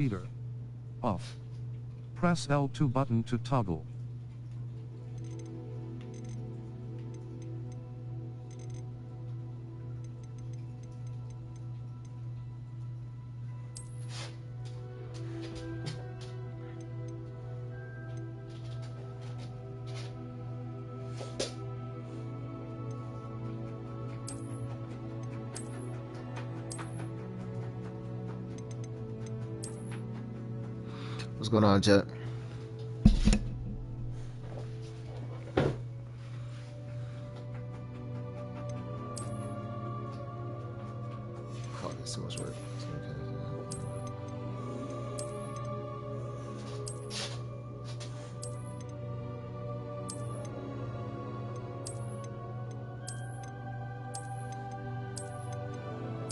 Heater. Off. Press L2 button to toggle. What's going on, chat? Oh, that's too much work.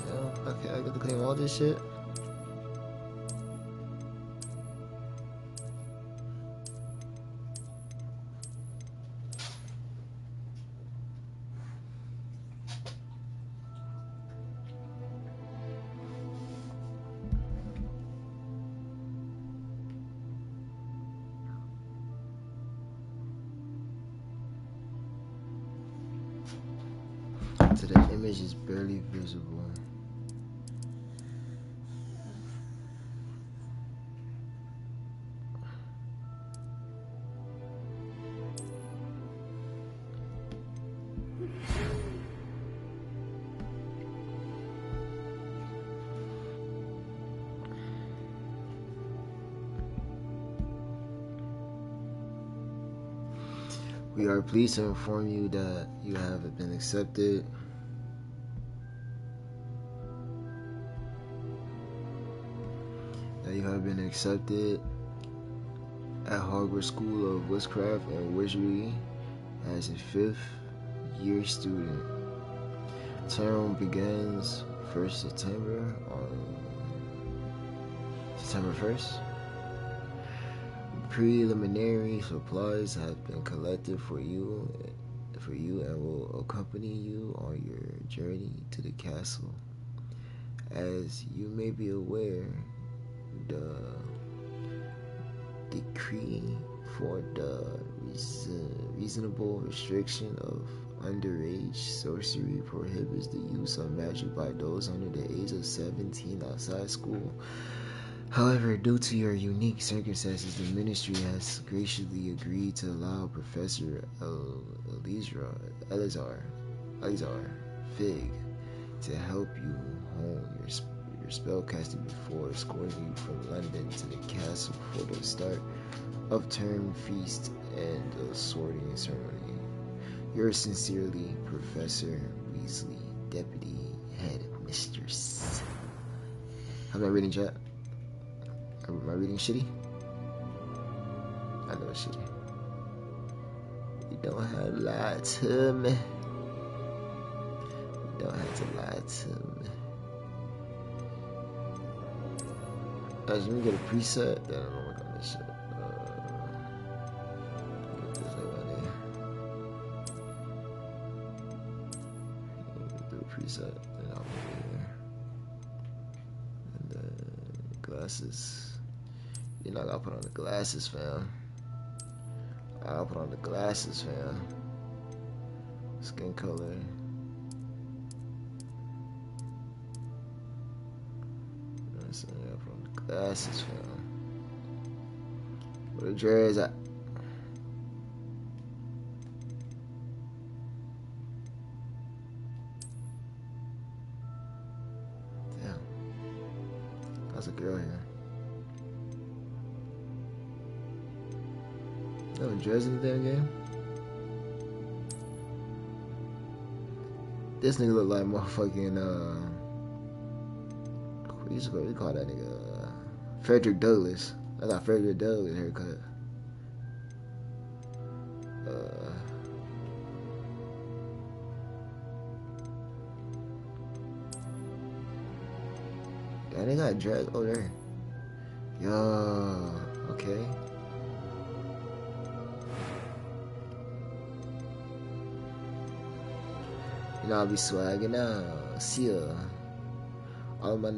Yeah, okay, I got to clean all this shit. So the image is barely visible. We are pleased to inform you that you have been accepted. That you have been accepted at Hogwarts School of Witchcraft and Wizardry as a 5th year student. Term begins 1st September on September 1st. Preliminary supplies have been collected for you and will accompany you on your journey to the castle. As you may be aware, the decree for the reasonable restriction of underage sorcery prohibits the use of magic by those under the age of 17 outside school. However, due to your unique circumstances, the ministry has graciously agreed to allow Professor Elazar Fig to help you hone your spellcasting before escorting you from London to the castle for the start of term feast and the sorting ceremony. Yours sincerely, Professor Weasley, Deputy Headmistress. How am I reading, chat? Am I reading shitty? I know it's shitty. You don't have to lie to me. You don't have to lie to me. Let me get a preset. Then I'm gonna work on this shit. This right there. Do a preset. Then I'll put it here. And then glasses. You know, I gotta put on the glasses, fam. I'll put on the glasses, fam. Skin color. I said, I gotta put on the glasses, fam. Where the dreads at? Damn. That's a girl here. No dreads in the damn game. This nigga look like motherfucking what you call that nigga? Frederick Douglass. I got Frederick Douglass haircut. Yeah, they got dreads. Oh, there. Yo, okay. You know, I'll be swagging out. See ya. All my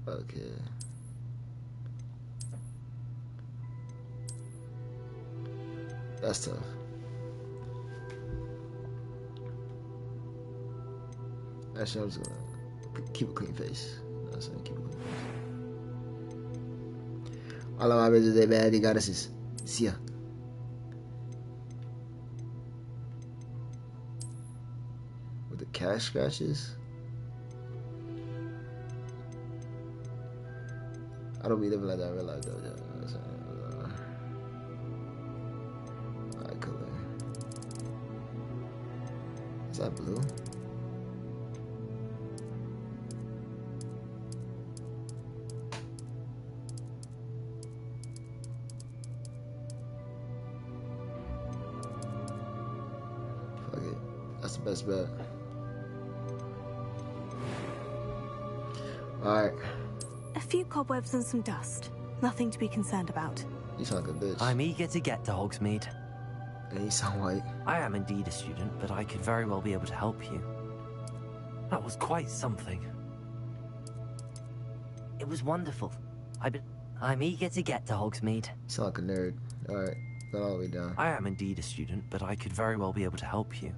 Okay. That's tough. Actually, I'm just gonna keep a clean face. No, so keep a clean face. All of my bitches, they bad, they goddesses. See ya. With the cash scratches? I don't be living like that in real life though. Eye color. Is that blue? Fuck it. That's the best bet. Alright. A few cobwebs and some dust. Nothing to be concerned about. You sound like a bitch. I'm eager to get to Hogsmeade. And you sound white. I am indeed a student, but I could very well be able to help you. That was quite something. It was wonderful. I'm eager to get to Hogsmeade. You sound like a nerd. Alright, go all the way down. I am indeed a student, but I could very well be able to help you.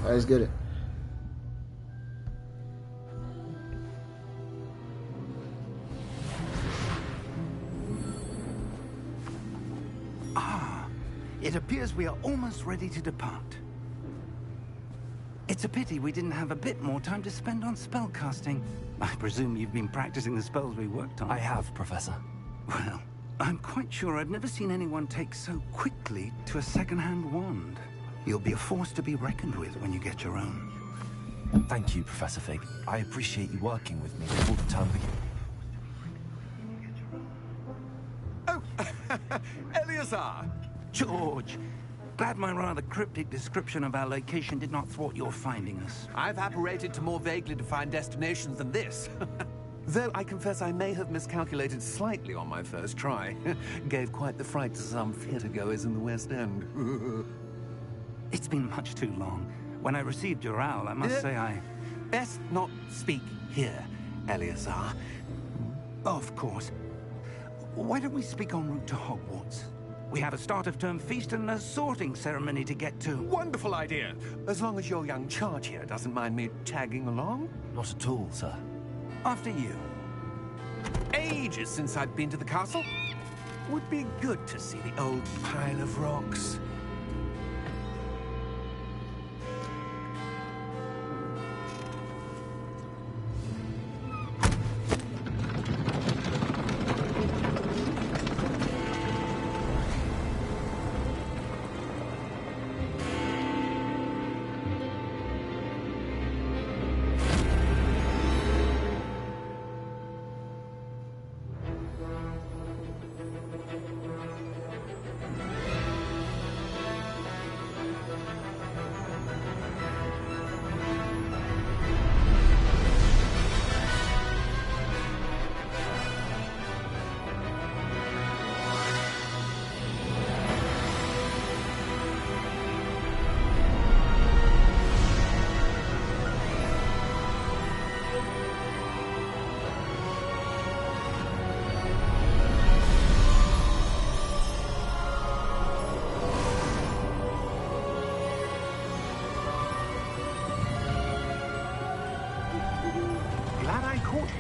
Alright, let's get it. It appears we are almost ready to depart. It's a pity we didn't have a bit more time to spend on spellcasting. I presume you've been practicing the spells we worked on. I have, Professor. Well, I'm quite sure I've never seen anyone take so quickly to a second-hand wand. You'll be a force to be reckoned with when you get your own. Thank you, Professor Fig. I appreciate you working with me before the term begins. Oh, Eleazar! George, glad my rather cryptic description of our location did not thwart your finding us. I've apparated to more vaguely defined destinations than this. Though I confess I may have miscalculated slightly on my first try. Gave quite the fright to some theatre-goers in the West End. It's been much too long. When I received your owl, I must say I... Best not speak here, Eleazar. Of course. Why don't we speak en route to Hogwarts? We have a start-of-term feast and a sorting ceremony to get to. Wonderful idea! As long as your young charge here doesn't mind me tagging along. Not at all, sir. After you. Ages since I've been to the castle. Would be good to see the old pile of rocks.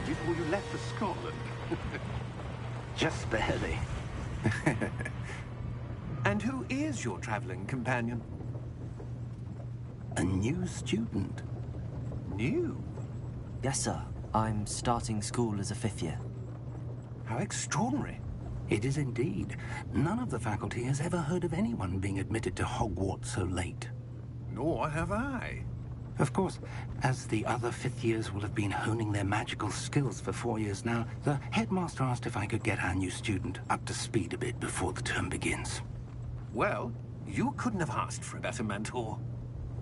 Before you left for Scotland. Just barely. And who is your traveling companion? A new student. New? Yes, sir. I'm starting school as a 5th year. How extraordinary. It is indeed. None of the faculty has ever heard of anyone being admitted to Hogwarts so late. Nor have I. Of course, as the other fifth years will have been honing their magical skills for 4 years now, the headmaster asked if I could get our new student up to speed a bit before the term begins. Well, you couldn't have asked for a better mentor.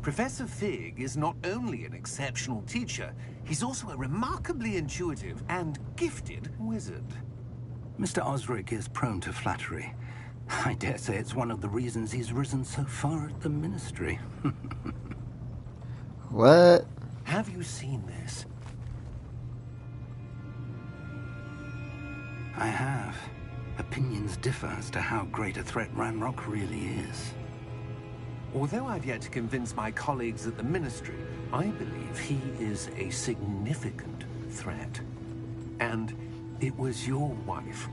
Professor Fig is not only an exceptional teacher, he's also a remarkably intuitive and gifted wizard. Mr. Osric is prone to flattery. I dare say it's one of the reasons he's risen so far at the Ministry. What? Have you seen this? I have. Opinions differ as to how great a threat Ranrock really is. Although I've yet to convince my colleagues at the Ministry, I believe he is a significant threat. And it was your wife,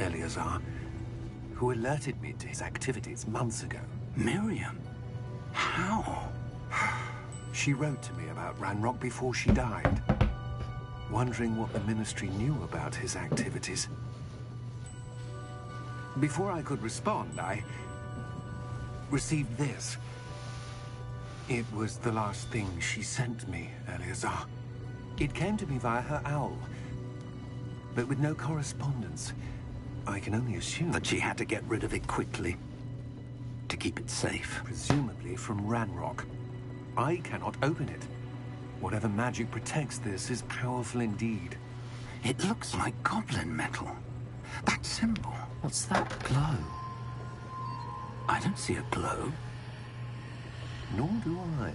Eleazar, who alerted me to his activities months ago. Miriam? How? She wrote to me about Ranrock before she died, wondering what the Ministry knew about his activities. Before I could respond, I received this. It was the last thing she sent me, Eleazar. It came to me via her owl, but with no correspondence. I can only assume That she had to get rid of it quickly, to keep it safe. presumably from Ranrock. I cannot open it. Whatever magic protects this is powerful indeed. It looks like goblin metal. That symbol. What's that glow? I don't see a glow. Nor do I.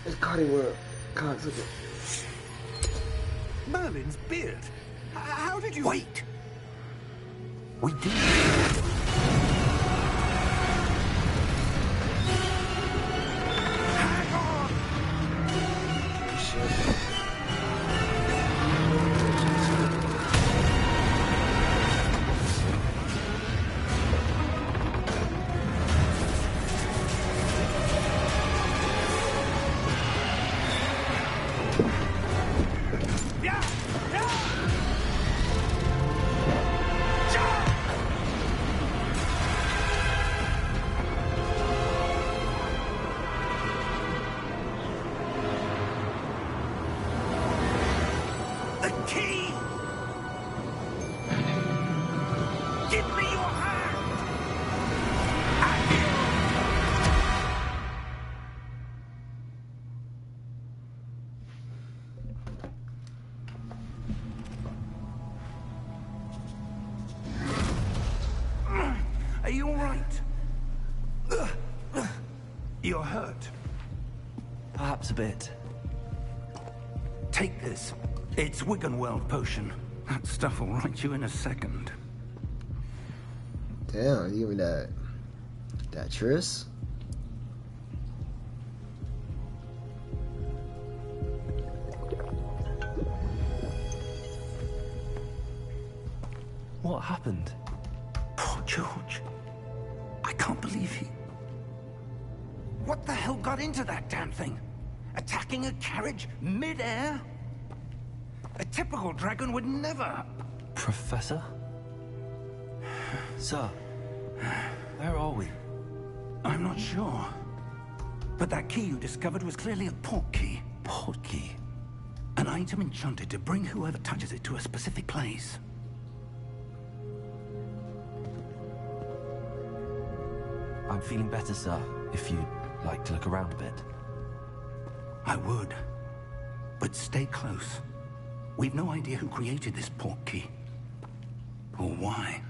It's Cardi World. Cogs, look at Merlin's beard. How did you... Wait! We did. shit. The key! Give me your hand! Are you all right? You're hurt. Perhaps a bit. Take this. It's Wiggenweld potion. That stuff will right you in a second. Damn, you give me that. That Triss? What happened? Poor George. I can't believe he... What the hell got into that damn thing? Attacking a carriage mid-air? A typical dragon would never... Professor? Sir, where are we? I'm not sure. But that key you discovered was clearly a port key. Port key? An item enchanted to bring whoever touches it to a specific place. I'm feeling better, sir, if you'd like to look around a bit. I would. But stay close. We've no idea who created this port key. Or why.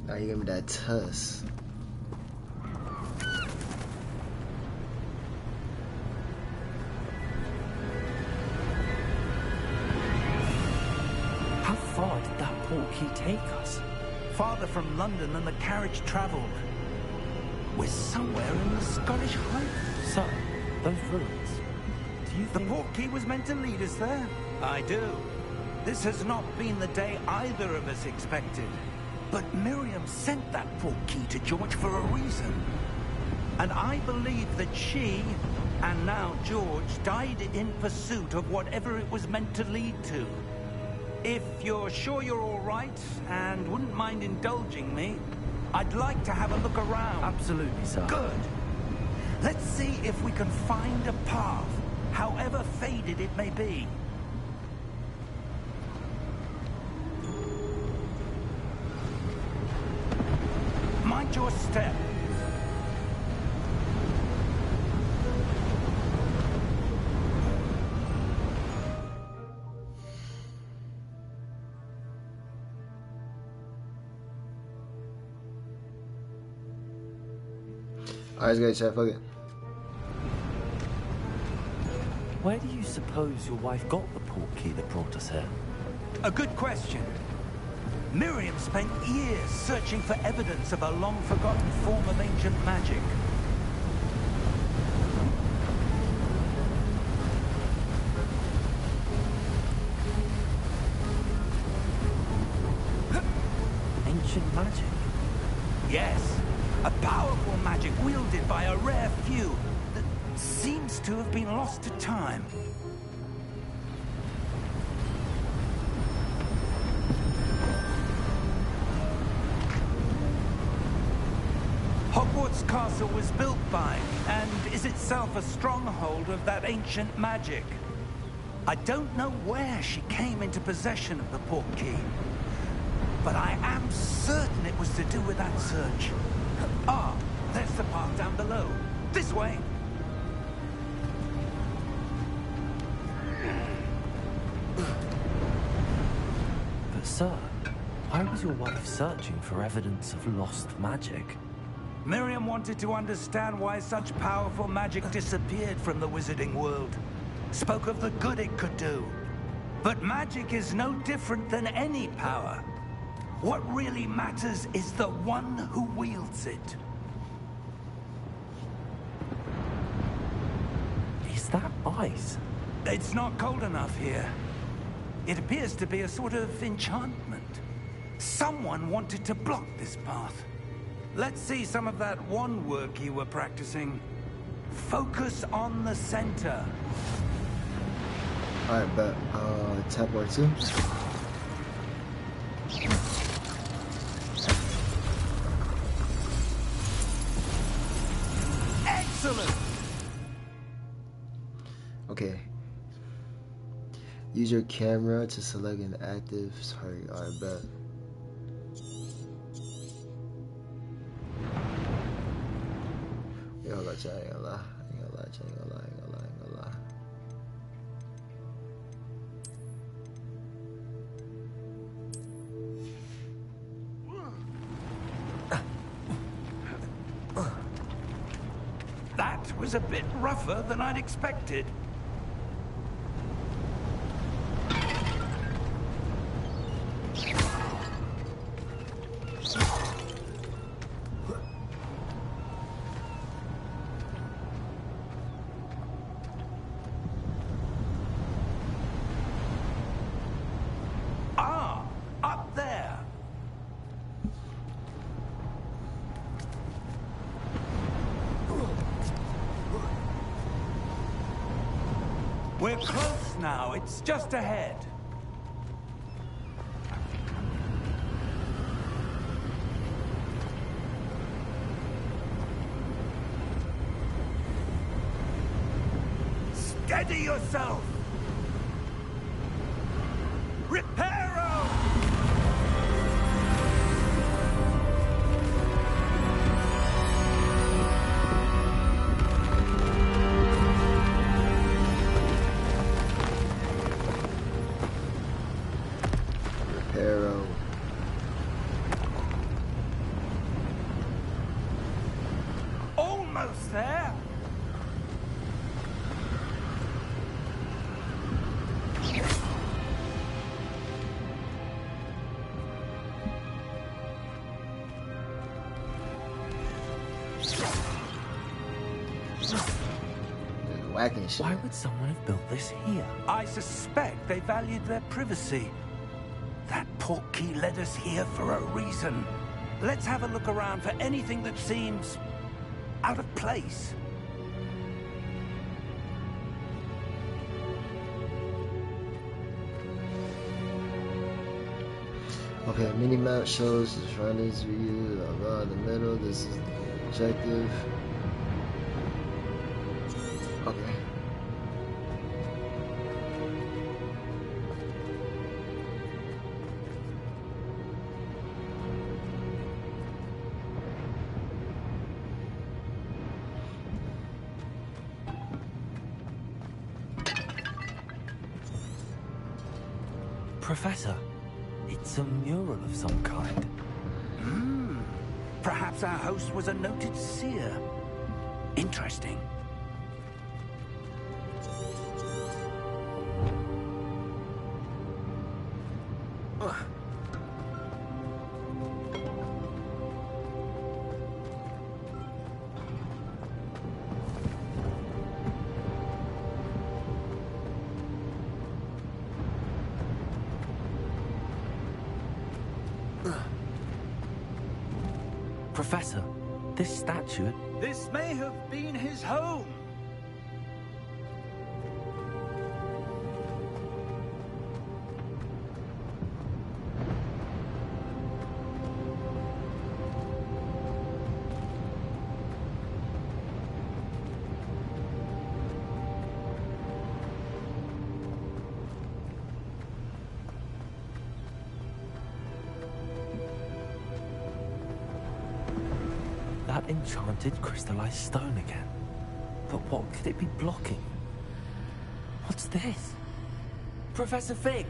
Now you give me that tuss. How far did that port key take us? Farther from London than the carriage travelled. We're somewhere in the Scottish Highlands. Sir, Those ruins. Do you The think... portkey was meant to lead us there? I do. This has not been the day either of us expected. But Miriam sent that portkey to George for a reason. And I believe that she, and now George, died in pursuit of whatever it was meant to lead to. If you're sure you're all right, and wouldn't mind indulging me, I'd like to have a look around. Absolutely, sir. Good. Let's see if we can find a path, however faded it may be. Mind your step. Alright, let's go, chat. Fuck it. Where do you suppose your wife got the portkey that brought us here? A good question. Miriam spent years searching for evidence of a long-forgotten form of ancient magic. Ancient magic? Yes, a powerful magic wielded by a rare few that seems to have been lost to time. Hogwarts Castle was built by, and is itself a stronghold of that ancient magic. I don't know where she came into possession of the portkey, but I am certain it was to do with that search. Ah, there's the path down below. This way. But sir, why was your wife searching for evidence of lost magic? Miriam wanted to understand why such powerful magic disappeared from the wizarding world. Spoke of the good it could do. But magic is no different than any power. What really matters is the one who wields it. Is that ice? It's not cold enough here. It appears to be a sort of enchantment. Someone wanted to block this path. Let's see some of that wand work you were practicing. Focus on the center. Alright, but tab part 2. Excellent! Okay. Use your camera to select an active target. Alright, bet. Yo, hold on, chat. I ain't gonna lie. I ain't gonna lie, chat. I ain't gonna lie. I ain't gonna lie. I ain't gonna lie. That was a bit rougher than I'd expected. Ah, up there. We're close now. It's just ahead. Steady yourself. Reparo! Arrow. Almost there. whacking shit. Why would someone have built this here? I suspect they valued their privacy. That portkey led us here for a reason. Let's have a look around for anything that seems out of place. Okay, mini map shows the surroundings for you. In the middle, this is the objective. Okay. Professor, it's a mural of some kind. Perhaps our host was a noted seer. Interesting. Professor, this statue... This may have been his home. That enchanted crystallized stone again. But what could it be blocking? What's this? Professor Fig!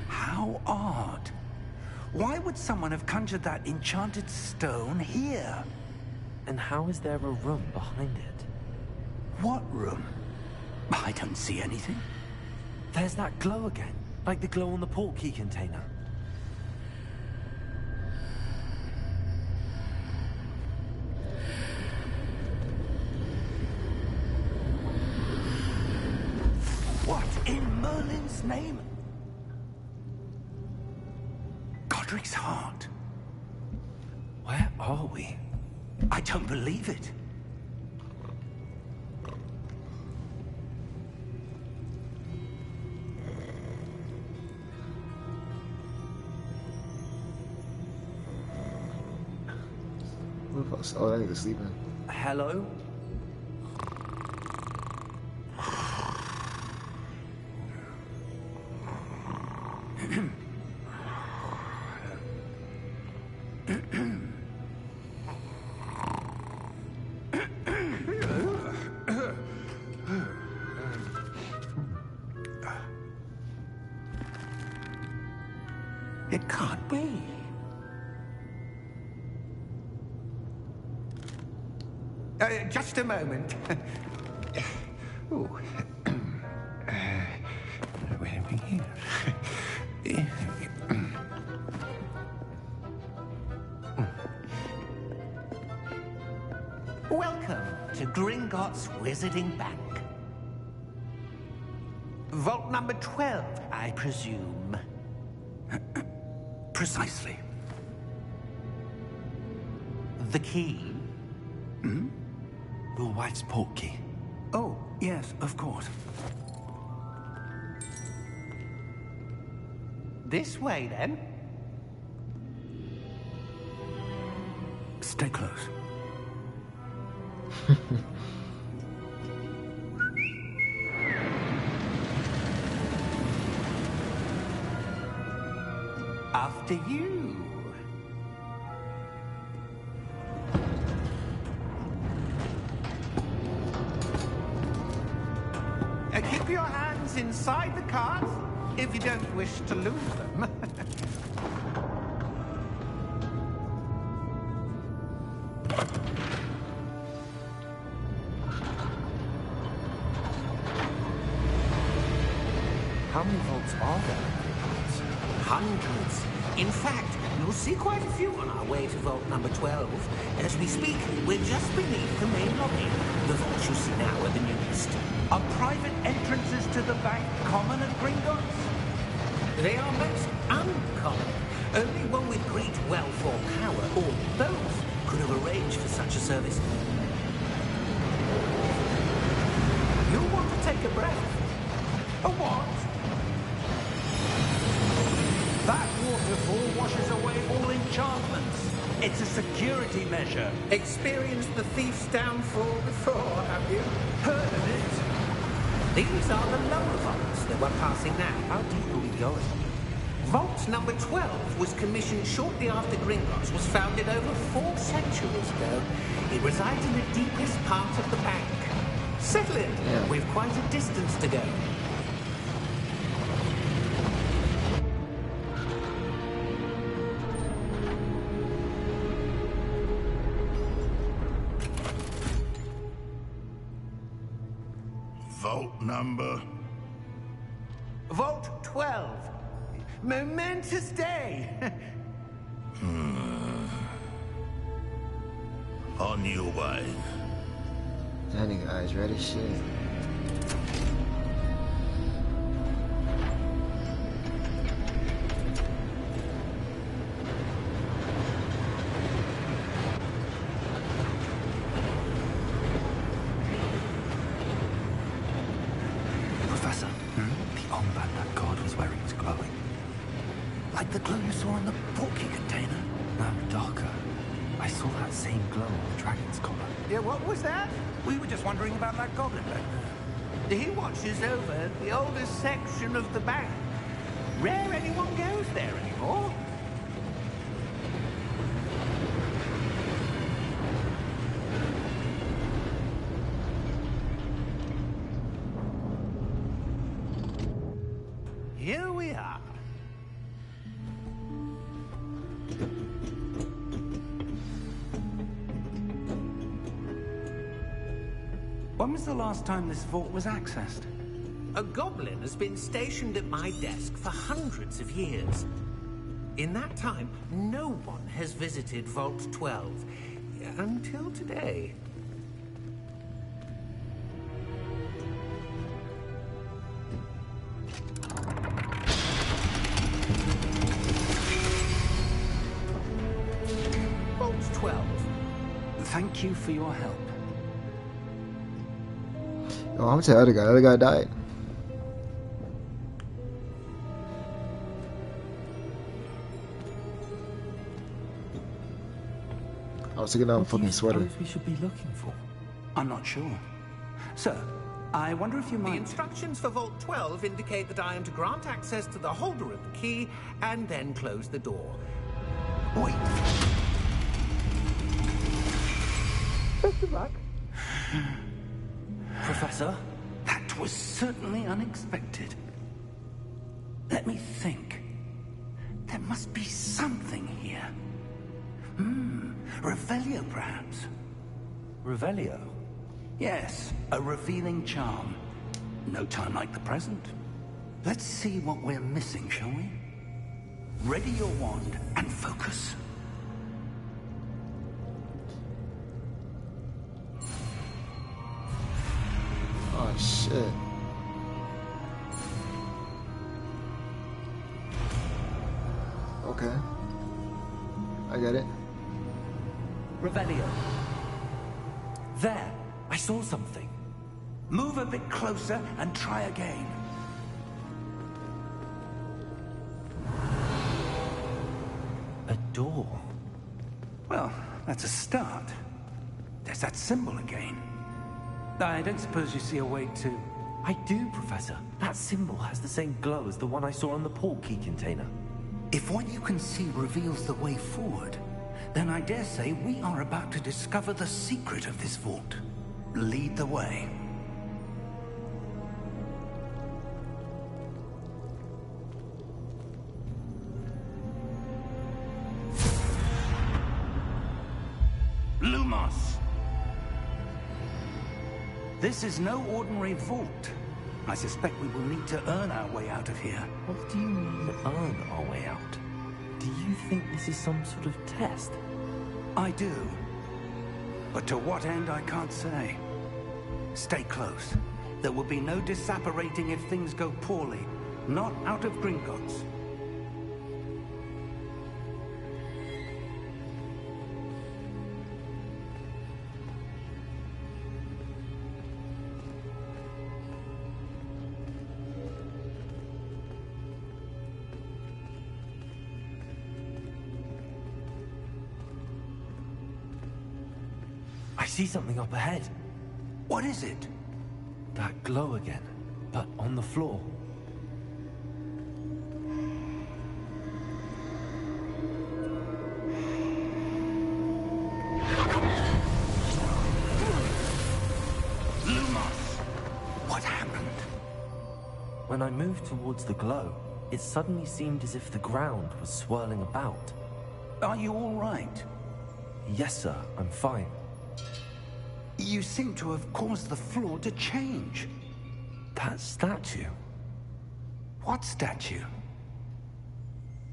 How odd. Why would someone have conjured that enchanted stone here? And how is there a room behind it? What room? I don't see anything. There's that glow again, like the glow on the portkey container. What in Merlin's name? Godric's heart. Where are we? I don't believe it. Who the fuck's... Oh, that nigga's sleeping. Hello? It can't be. Just a moment. Ooh. Where are we here? Welcome to Gringotts Wizarding Bank. Vault number 12, I presume. Precisely. The key? Hmm? Your wife's portkey. Oh, yes, of course. This way, then. Stay close. After you. Keep your hands inside the cart if you don't wish to lose them. How many vaults are there in Hogwarts? Hundreds. In fact, you'll see quite a few on our way to vault number 12. As we speak, we're just beneath the main lobby. The vaults you see now are the newest. Are private entrances to the bank common at Gringotts? They are most uncommon. Only one with great wealth or power, or both, could have arranged for such a service. You'll want to take a breath. A what? That waterfall washes away all enchantments. It's a security measure. Experienced the thief's downfall before, have you? Heard of it? These are the lower vaults that we're passing now. How deep are we going? Vault number 12 was commissioned shortly after Gringotts was founded over 4 centuries ago. It resides in the deepest part of the bank. Settle in. Yeah. We've quite a distance to go. Vault number? Vault 12. Momentous day. On your way. That nigga eyes red as shit. Professor, the armband that guard was wearing is glowing. Like the glow you saw in the porky container. No, darker. I saw that same glow on the dragon's collar. Yeah, what was that? We were just wondering about that goblin back there. He watches over the oldest section of the bank. Rare anyone goes there anymore. Here we are. When was the last time this vault was accessed? A goblin has been stationed at my desk for hundreds of years. In that time, no one has visited Vault 12. Until today. Vault 12. Thank you for your help. Oh, I'm telling the other guy died. I was taking down a What do fucking you sweater. suppose we should be looking for? I'm not sure. Sir, I wonder if you The might... instructions for Vault 12 indicate that I am to grant access to the holder of the key and then close the door. Wait. Best of luck. Professor? That was certainly unexpected. Let me think. There must be something here. Revelio, perhaps. Revelio? Yes, a revealing charm. No time like the present. Let's see what we're missing, shall we? Ready your wand and focus. Oh shit. Okay. I get it. Revelio. There! I saw something. Move a bit closer and try again. A door. Well, that's a start. There's that symbol again. I don't suppose you see a way to... I do, Professor. That symbol has the same glow as the one I saw on the port key container. If what you can see reveals the way forward, then I dare say we are about to discover the secret of this vault. Lead the way. Lumos! This is no ordinary vault. I suspect we will need to earn our way out of here. What do you mean, earn our way out? Do you think this is some sort of test? I do. But to what end, I can't say. Stay close. There will be no disapparating if things go poorly. Not out of Gringotts. I see something up ahead. What is it? That glow again, but on the floor. Lumos! What happened? When I moved towards the glow, it suddenly seemed as if the ground was swirling about. Are you all right? Yes, sir, I'm fine. You seem to have caused the floor to change. That statue. What statue?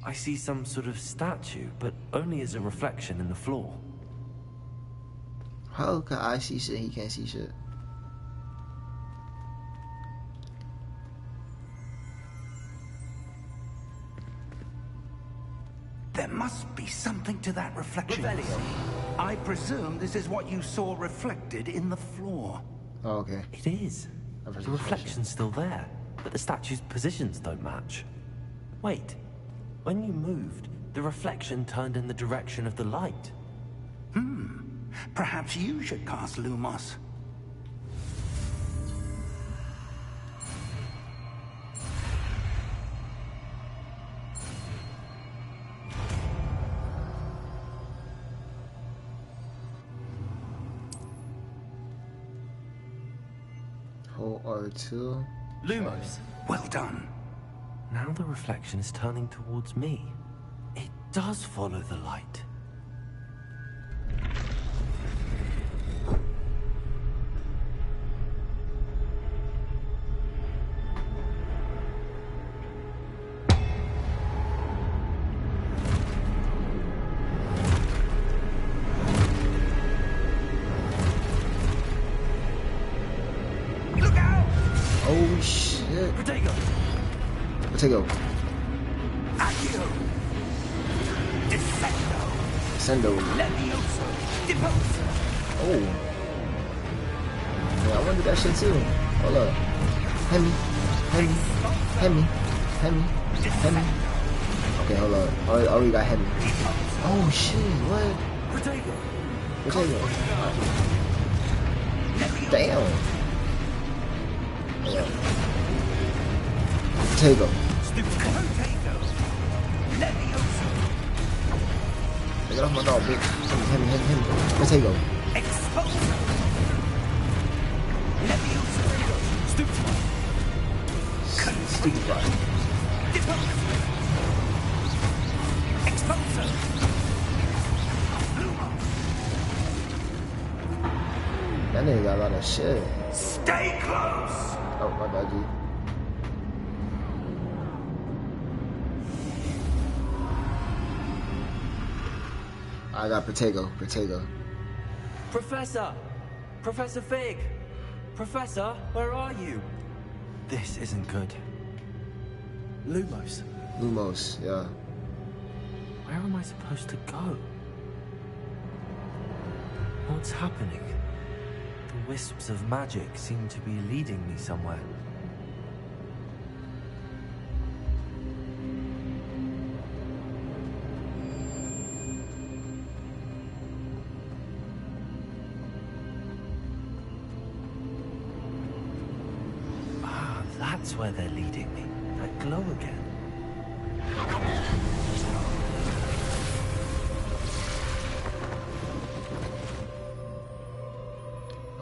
I see some sort of statue, but only as a reflection in the floor. How can I see shit? He can't see shit. There must be something to that reflection. Revelio. I presume this is what you saw reflected in the floor. Oh, okay. It is. The reflection's still there, but the statue's positions don't match. Wait, when you moved, the reflection turned in the direction of the light. Perhaps you should cast Lumos. Hold R2. Lumos. Well done. Now the reflection is turning towards me. It does follow the light. Oh shit. Protego! Protego. Accio! Defendo! Sendo. Levioso! Deposa! Oh. Yeah, I wanted that shit too. Hold up. Hemi. Hemi. Hemi. Hemi. Hemi. Okay, hold up. I already got Hemi. Oh shit, what? Protego! Protego. Damn. Yeah. Protego. Protego! Levioso! Get off my dog, bitch. Hemi. Protego. Exposa! Levioso! Stupefy. Deposa! Exposa! Lumos! That nigga got a lot of shit. Stay close! Oh, my bad, G. I got Protego. Professor! Professor Fig! Professor, where are you? This isn't good. Lumos, Lumos, yeah. where am I supposed to go? What's happening? The wisps of magic seem to be leading me somewhere. Ah, that's where they're leading me. That glow again.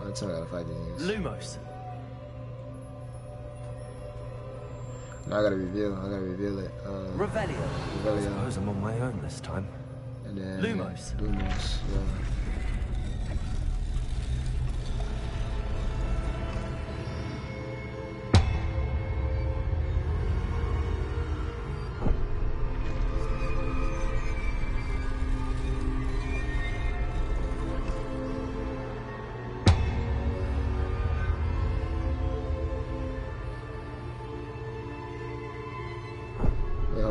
That's how I gotta fight these niggas. Lumos. No, I gotta reveal it. Revelio. I Revelio. suppose I'm on my own this time. And then Lumos. Lumos, yeah.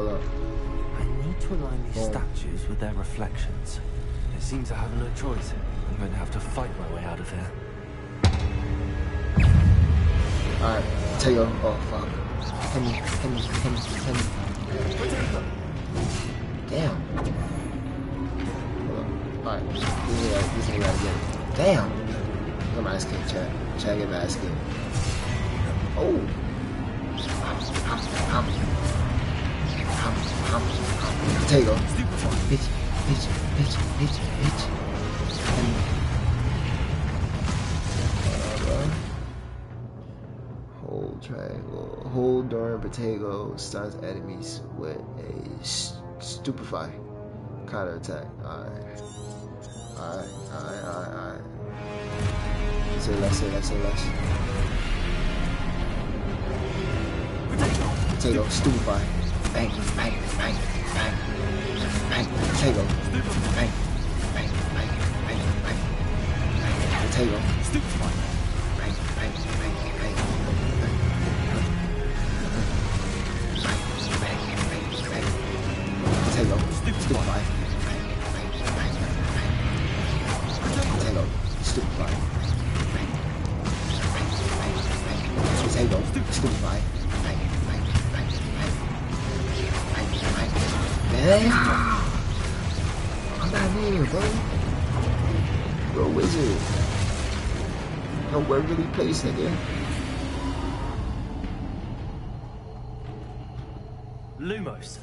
Hold up. I need to align these statues with their reflections. It seems to have no choice. I'm going to have to fight my way out of here. Alright, Tego. Oh, fuck. Hit me. Damn. Hold up. Alright, this nigga gotta get it. Damn. Get my ass kicked, Chad. Chad, get my ass kicked. Oh. Tego. Bitch. Hold triangle. Hold during Protego stuns enemies with a stupefy counter attack. Alright. Say less. Protego, stupefy. Bang. Protego. Bang. Protego. Stupefy. Bang. Potato, stupefy. Potato, stupefy. Potato, stupefy. Damn! I'm not here, bro. Bro, wizard. Nowhere really place, nigga. Lumos.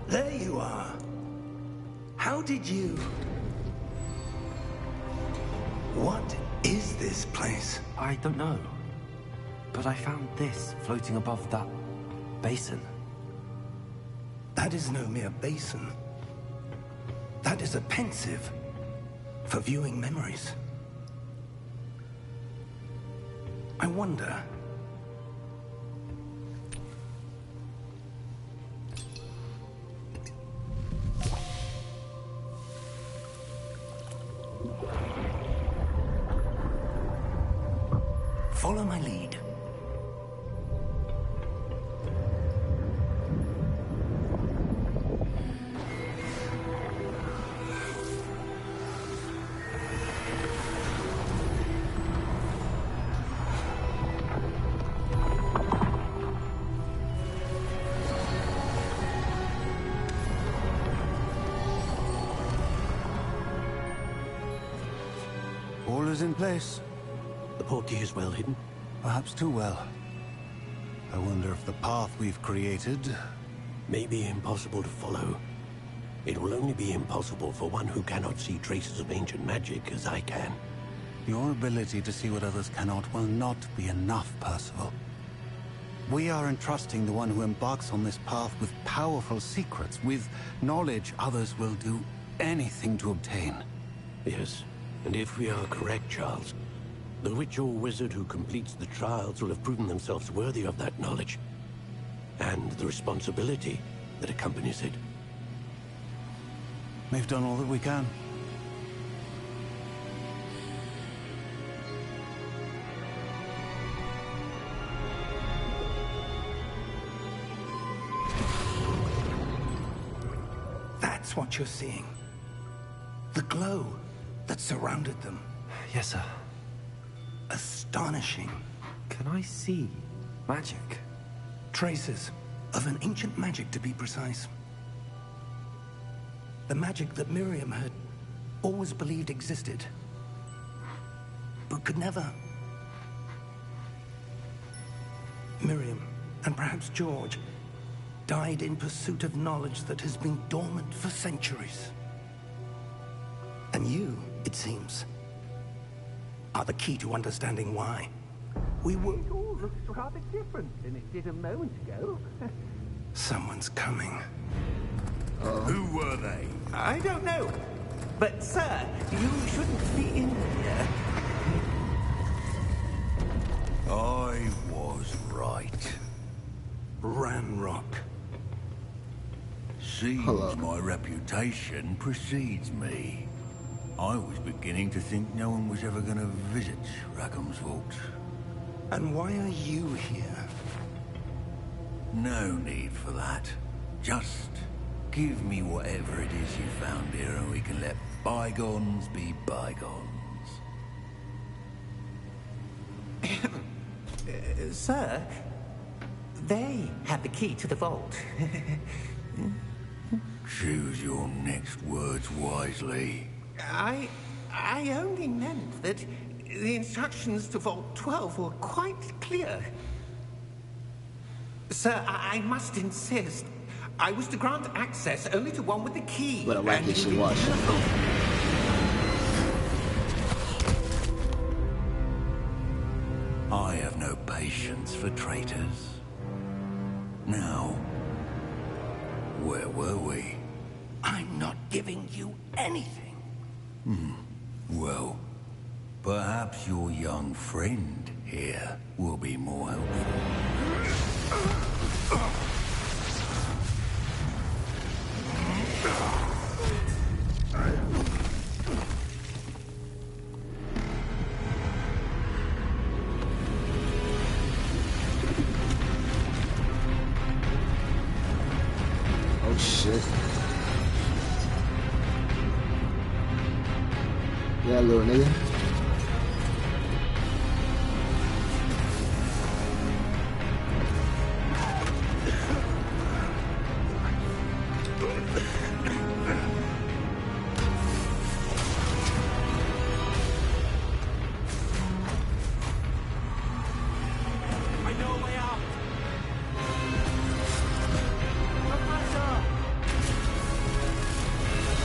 There you are. How did you... What is this place? I don't know. But I found this floating above that basin. That is no mere basin. That is a pensive for viewing memories. I wonder... Follow my lead. All is in place. The portkey is well hidden. Perhaps too well. I wonder if the path we've created... may be impossible to follow. It will only be impossible for one who cannot see traces of ancient magic as I can. Your ability to see what others cannot will not be enough, Percival. We are entrusting the one who embarks on this path with powerful secrets, with knowledge others will do anything to obtain. Yes, and if we are correct, Charles, the witch or wizard who completes the trials will have proven themselves worthy of that knowledge, and the responsibility that accompanies it. We've done all that we can. That's what you're seeing. The glow that surrounded them. Yes, sir. Astonishing. Can I see magic? Traces of an ancient magic, to be precise. The magic that Miriam had always believed existed, but could never. Miriam, and perhaps George, died in pursuit of knowledge that has been dormant for centuries. And you, it seems, are the key to understanding why. We were... It all looks rather different than it did a moment ago. Someone's coming. Who were they? I don't know. But, sir, you shouldn't be in here. I was right. Ranrock. Seems my reputation precedes me. I was beginning to think no one was ever going to visit Rackham's vault. And why are you here? No need for that. Just give me whatever it is you found here and we can let bygones be bygones. Sir, they have the key to the vault. Choose your next words wisely. I only meant that the instructions to Vault 12 were quite clear. Sir, I must insist. I was to grant access only to one with the key. What a wacky shit watch. I have no patience for traitors. Now, where were we? I'm not giving you anything. Well, perhaps your young friend here will be more helpful. Oh shit. Yeah, little nigga. I know a way out.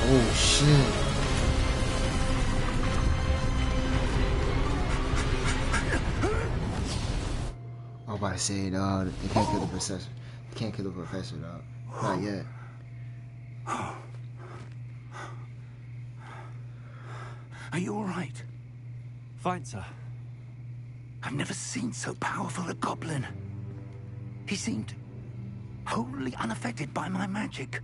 Oh shit. I'm about to say, dog, they can't kill the professor. They can't kill the professor, dog. Not yet. Are you all right? Fine, sir. I've never seen so powerful a goblin. He seemed wholly unaffected by my magic.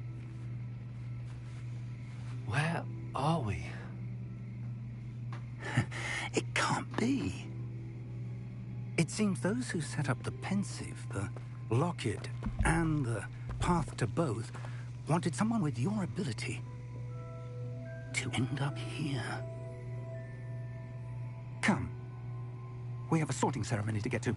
Where are we? It can't be. It seems those who set up the Pensive, the Locket, and the Path to Both wanted someone with your ability to end up here. Come. We have a sorting ceremony to get to.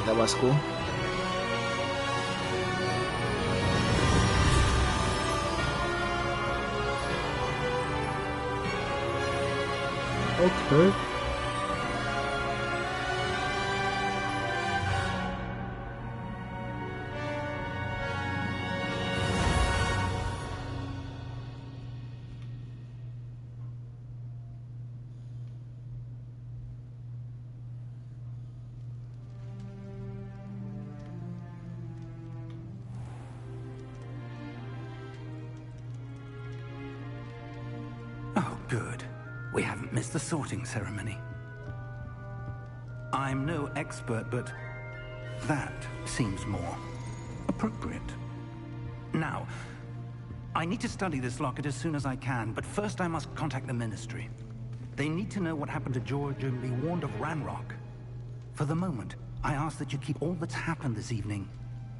That was cool. Okay. Good. We haven't missed the sorting ceremony. I'm no expert, but that seems more appropriate. Now, I need to study this locket as soon as I can, but first I must contact the Ministry. They need to know what happened to George and be warned of Ranrock. For the moment, I ask that you keep all that's happened this evening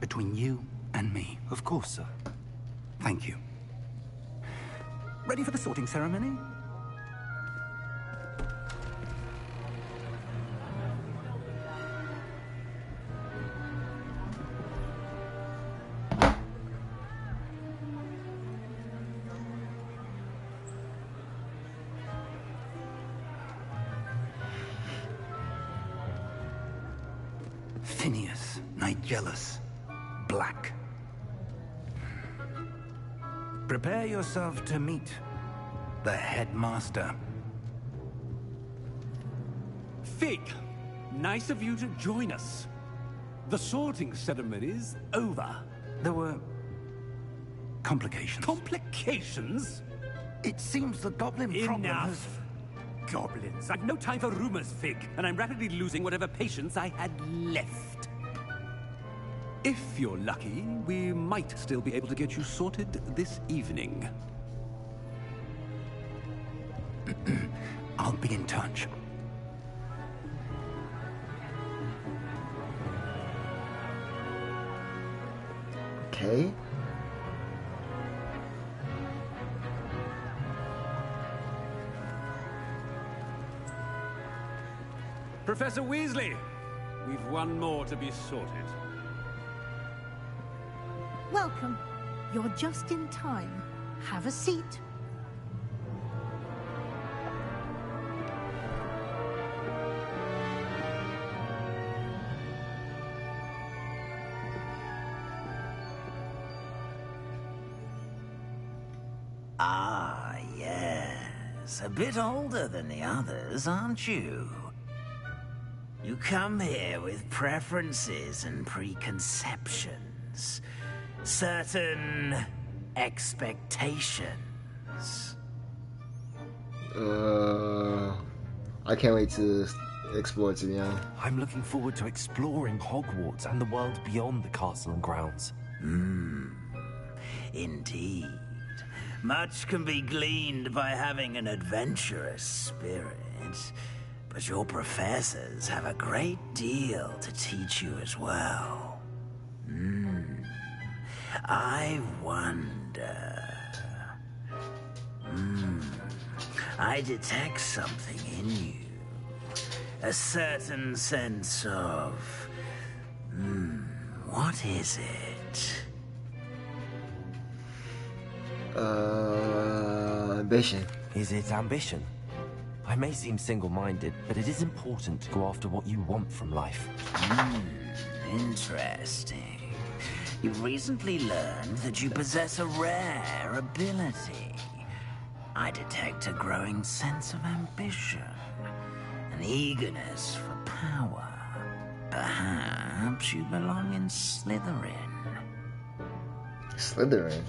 between you and me. Of course, sir. Thank you. Ready for the sorting ceremony? Phineas, Nigellus, Black. Prepare yourself to meet the headmaster. Fig, nice of you to join us. The sorting ceremony's over. There were complications. Complications? It seems the goblin problem has... Enough! Goblins. I've no time for rumors, Fig, and I'm rapidly losing whatever patience I had left. If you're lucky, we might still be able to get you sorted this evening. I'll be in touch. Okay. Professor Weasley, we've one more to be sorted. Welcome. You're just in time. Have a seat. Ah, yes. A bit older than the others, aren't you? You come here with preferences and preconceptions. Certain expectations. I can't wait to explore, to be honest. I'm looking forward to exploring Hogwarts and the world beyond the castle and grounds. Indeed. Much can be gleaned by having an adventurous spirit. But your professors have a great deal to teach you as well. I wonder... I detect something in you. A certain sense of... what is it? Ambition. Is it ambition? I may seem single-minded, but it is important to go after what you want from life. Interesting. You've recently learned that you possess a rare ability. I detect a growing sense of ambition, an eagerness for power. Perhaps you belong in Slytherin. Slytherin?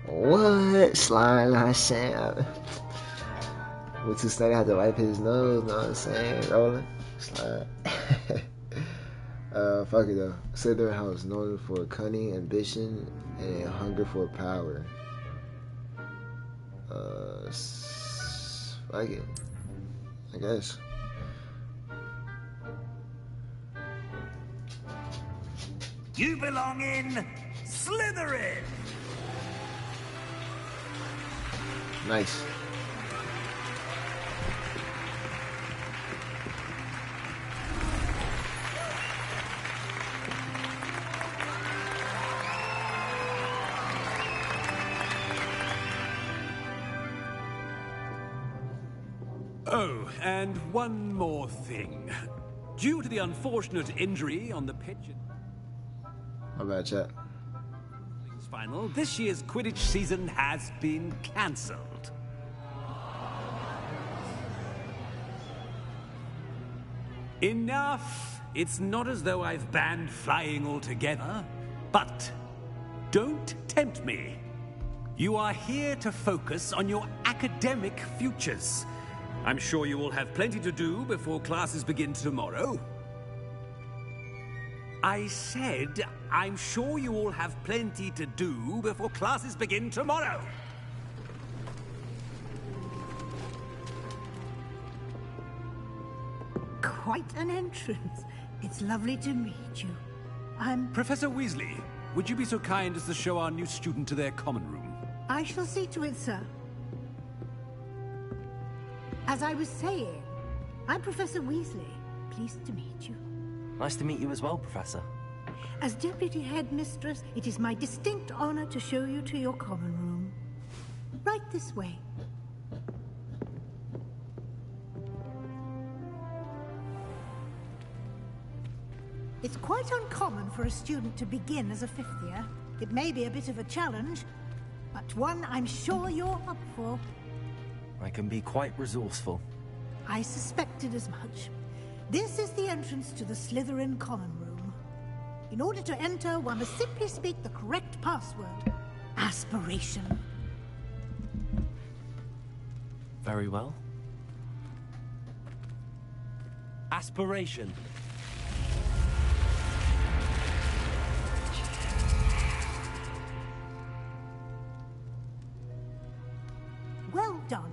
What? Slime, Sam. What's his name? Had to wipe his nose, know what I'm saying? Rolling. Slide. Fuck it though. Slytherin House, known for cunning, ambition, and a hunger for power. Fuck it. I guess. You belong in Slytherin! Nice. Oh, and one more thing. Due to the unfortunate injury on the pitch My bad, chat. final, this year's Quidditch season has been cancelled. Enough! It's not as though I've banned flying altogether, but don't tempt me. You are here to focus on your academic futures. I'm sure you will have plenty to do before classes begin tomorrow. I said, I'm sure you all have plenty to do before classes begin tomorrow. Quite an entrance. It's lovely to meet you. I'm... Professor Weasley, would you be so kind as to show our new student to their common room? I shall see to it, sir. As I was saying, I'm Professor Weasley. Pleased to meet you. Nice to meet you as well, Professor. As Deputy Headmistress, it is my distinct honor to show you to your common room. Right this way. It's quite uncommon for a student to begin as a fifth year. It may be a bit of a challenge, but one I'm sure you're up for. I can be quite resourceful. I suspected as much. This is the entrance to the Slytherin common room. In order to enter, one must simply speak the correct password. Aspiration. Very well. Aspiration. Well done.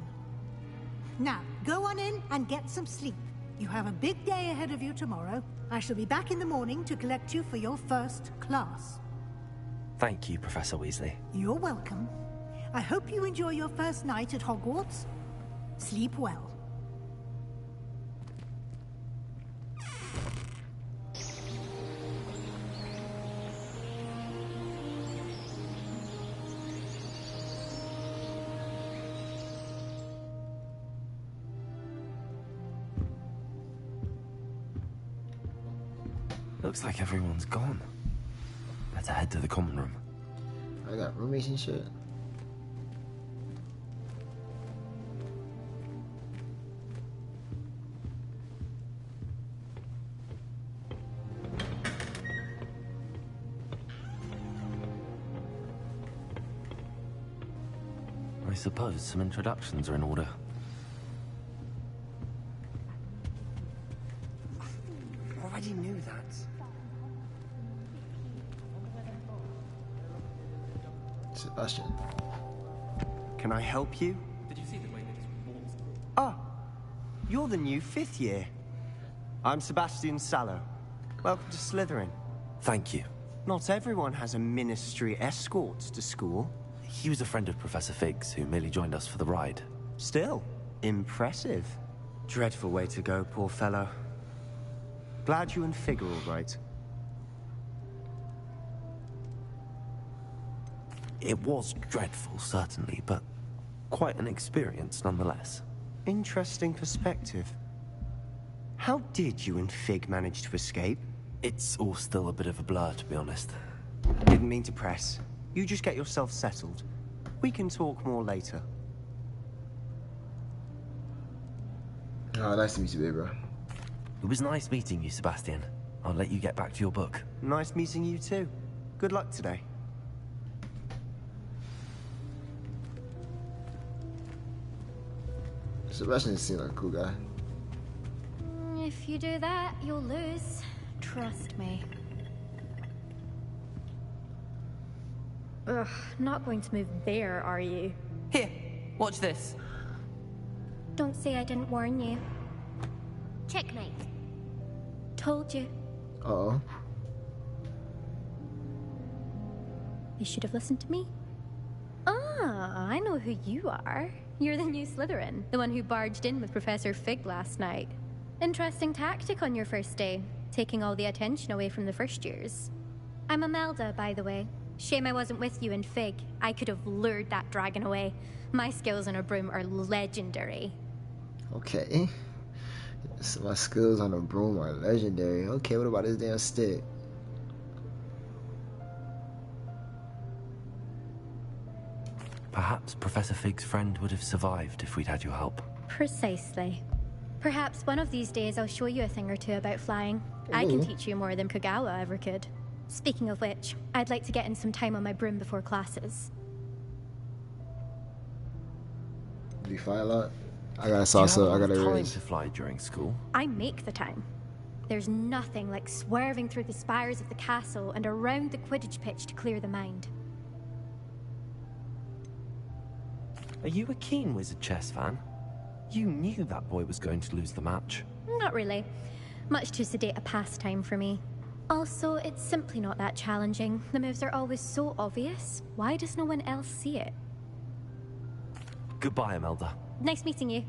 Now, go on in and get some sleep. You have a big day ahead of you tomorrow. I shall be back in the morning to collect you for your first class. Thank you, Professor Weasley. You're welcome. I hope you enjoy your first night at Hogwarts. Sleep well. Looks like everyone's gone. Better head to the common room. I got roommates and shit. I suppose some introductions are in order. Already knew that. Sebastian. Can I help you? Did you see the way that walls? Ah, you're the new fifth year. I'm Sebastian Sallow. Welcome to Slytherin. Thank you. Not everyone has a ministry escort to school. He was a friend of Professor Fig's who merely joined us for the ride. Still, impressive. Dreadful way to go, poor fellow. Glad you and Fig are all right. It was dreadful, certainly, but quite an experience nonetheless. Interesting perspective. How did you and Fig manage to escape? It's all still a bit of a blur, to be honest. Didn't mean to press. You just get yourself settled. We can talk more later. Oh, nice to meet you, baby, bro. It was nice meeting you, Sebastian. I'll let you get back to your book. Nice meeting you too. Good luck today. Sebastian seems like a cool guy. If you do that, you'll lose. Trust me. Ugh, not going to move there, are you? Here, watch this. Don't say I didn't warn you. Checkmate. Told you. Uh-oh. You should have listened to me. Ah, I know who you are. You're the new Slytherin, the one who barged in with Professor Fig last night. Interesting tactic on your first day, taking all the attention away from the first years. I'm Imelda, by the way. Shame I wasn't with you in Fig. I could have lured that dragon away. My skills on a broom are legendary. Okay. So my skills on a broom are legendary. Okay, what about this damn stick? Perhaps Professor Fig's friend would have survived if we'd had your help. Precisely. Perhaps one of these days I'll show you a thing or two about flying. I can teach you more than Kogawa ever could. Speaking of which, I'd like to get in some time on my broom before classes. you fly a lot? I got a Do you have a salsa. lot I got of a time raise. to fly during school? I make the time. There's nothing like swerving through the spires of the castle and around the Quidditch pitch to clear the mind. Are you a keen Wizard chess fan? You knew that boy was going to lose the match. Not really. Much too sedate a pastime for me. Also, it's simply not that challenging. The moves are always so obvious. Why does no one else see it? Goodbye, Imelda. Nice meeting you.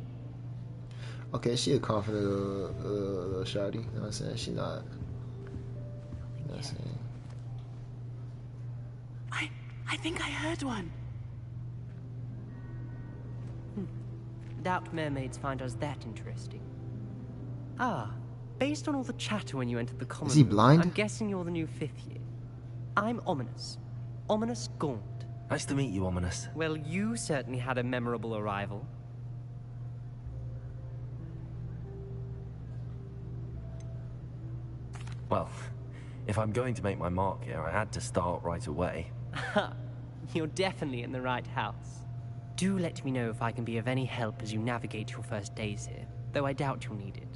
Okay, she a confident little shawty. You know what I'm saying? She not. You know what I'm saying? I think I heard one. Doubt mermaids find us that interesting. Ah, based on all the chatter when you entered the common Is he room, blind? I'm guessing you're the new 5th year. I'm Ominous. Ominous Gaunt. Nice to meet you, Ominous. Well, you certainly had a memorable arrival. Well, if I'm going to make my mark here, I had to start right away. You're definitely in the right house. Do let me know if I can be of any help as you navigate your first days here, though I doubt you'll need it.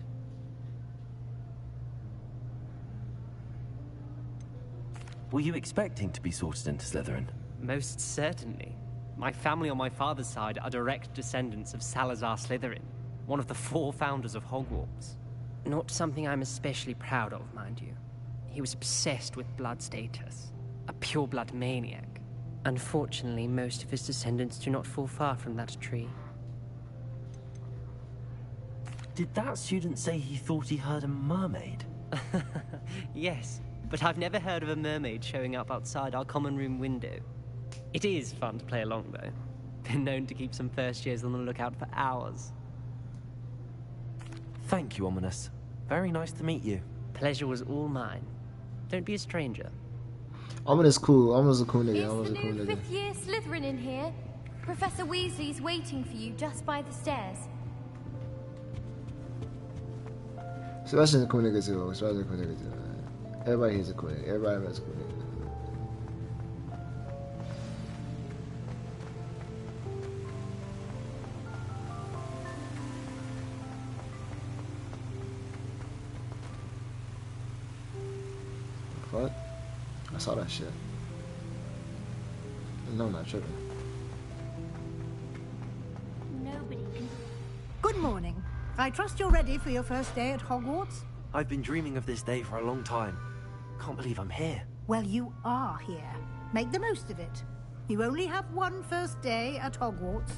Were you expecting to be sorted into Slytherin? Most certainly. My family on my father's side are direct descendants of Salazar Slytherin, one of the 4 founders of Hogwarts. Not something I'm especially proud of, mind you. He was obsessed with blood status, a pure-blood maniac. Unfortunately, most of his descendants do not fall far from that tree. Did that student say he thought he heard a mermaid? Yes, but I've never heard of a mermaid showing up outside our common room window. It is fun to play along, though. Been known to keep some first years on the lookout for hours. Thank you, Ominous. Very nice to meet you. Pleasure was all mine. Don't be a stranger. Ominous cool. Ominous a cool nigga. Is Ominous the a cool new nigga. 5th year Slytherin in here? Professor Weasley's waiting for you just by the stairs. Sebastian's a cool nigga too. Sebastian's a cool nigga too. Everybody here's a cool nigga. Everybody here's a cool nigga. What? I saw that shit. No, I'm not tripping. Nobody can... Good morning. I trust you're ready for your first day at Hogwarts? I've been dreaming of this day for a long time. Can't believe I'm here. Well, you are here. Make the most of it. You only have one first day at Hogwarts.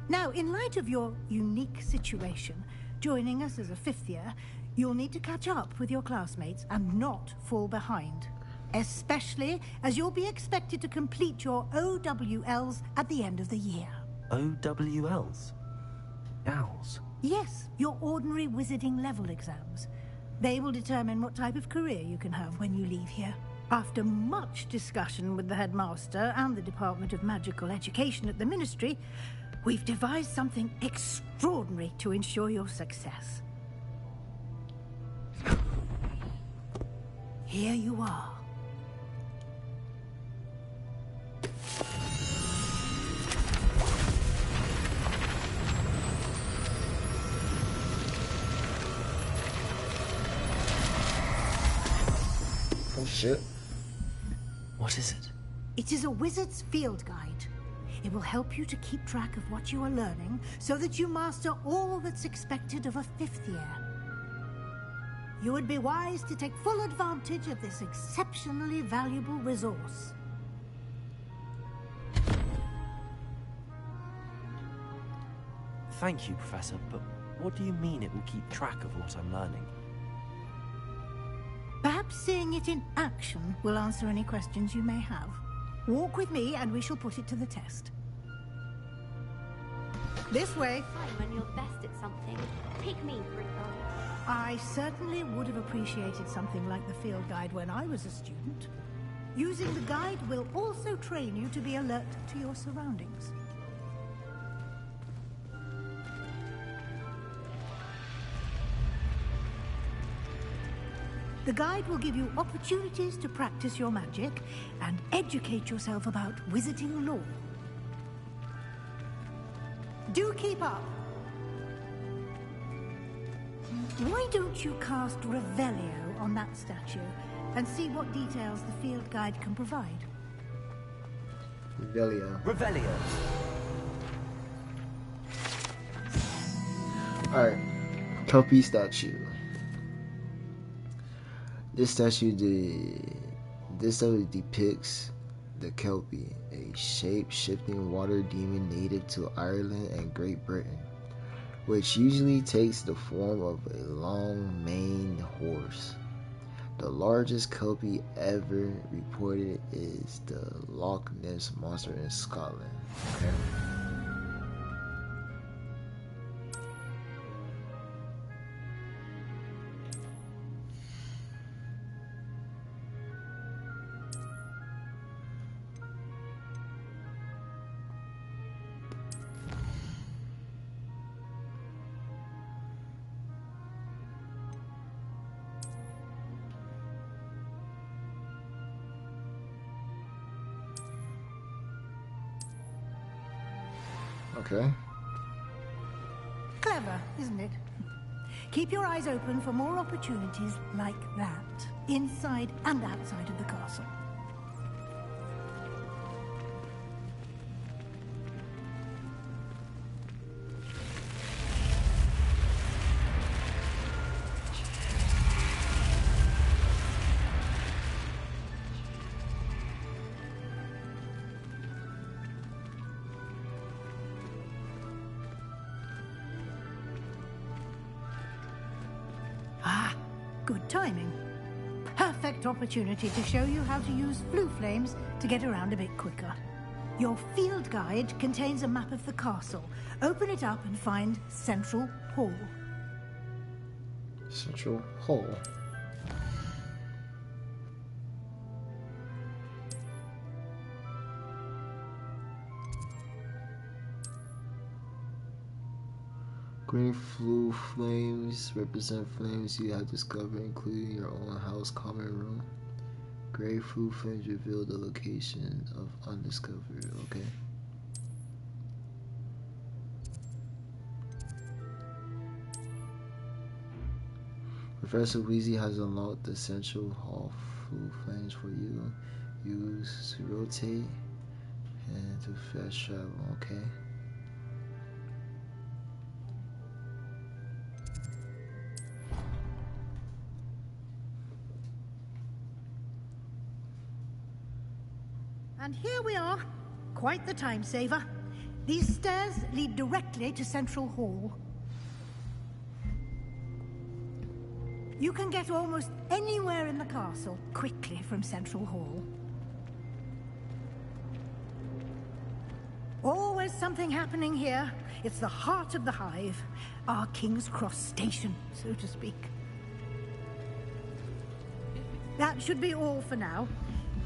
Now, in light of your unique situation, joining us as a 5th year, you'll need to catch up with your classmates and not fall behind. Especially as you'll be expected to complete your OWLs at the end of the year. OWLs? Owls? Yes, your ordinary wizarding level exams. They will determine what type of career you can have when you leave here. After much discussion with the headmaster and the Department of Magical Education at the Ministry, we've devised something extraordinary to ensure your success. Here you are. Oh shit. What is it? It is a wizard's field guide. It will help you to keep track of what you are learning so that you master all that's expected of a 5th year. You would be wise to take full advantage of this exceptionally valuable resource. Thank you, Professor, but what do you mean it will keep track of what I'm learning? Perhaps seeing it in action will answer any questions you may have. Walk with me and we shall put it to the test. This way. When you're best at something, pick me, for example. I certainly would have appreciated something like the field guide when I was a student. Using the guide will also train you to be alert to your surroundings. The guide will give you opportunities to practice your magic and educate yourself about wizarding lore. Do keep up. Why don't you cast Revelio on that statue and see what details the field guide can provide? Revelio. Revelio. Alright. Kelpie statue. This statue depicts the Kelpie, a shape-shifting water demon native to Ireland and Great Britain, which usually takes the form of a long-maned horse. The largest Kelpie ever reported is the Loch Ness Monster in Scotland. Okay. Okay. Clever, isn't it? Keep your eyes open for more opportunities like that, inside and outside of the castle. Good timing. Perfect opportunity to show you how to use flue flames to get around a bit quicker. Your field guide contains a map of the castle. Open it up and find Central Hall. Central Hall. Green flue flames represent flames you have discovered, including your own house common room. Gray flue flames reveal the location of undiscovered. Okay. Professor Weasley has unlocked the Central Hall flue flames for you. Use to rotate and to fast travel. Okay. And here we are. Quite the time saver. These stairs lead directly to Central Hall. You can get almost anywhere in the castle quickly from Central Hall. Always something happening here. It's the heart of the Hive, our King's Cross station, so to speak. That should be all for now.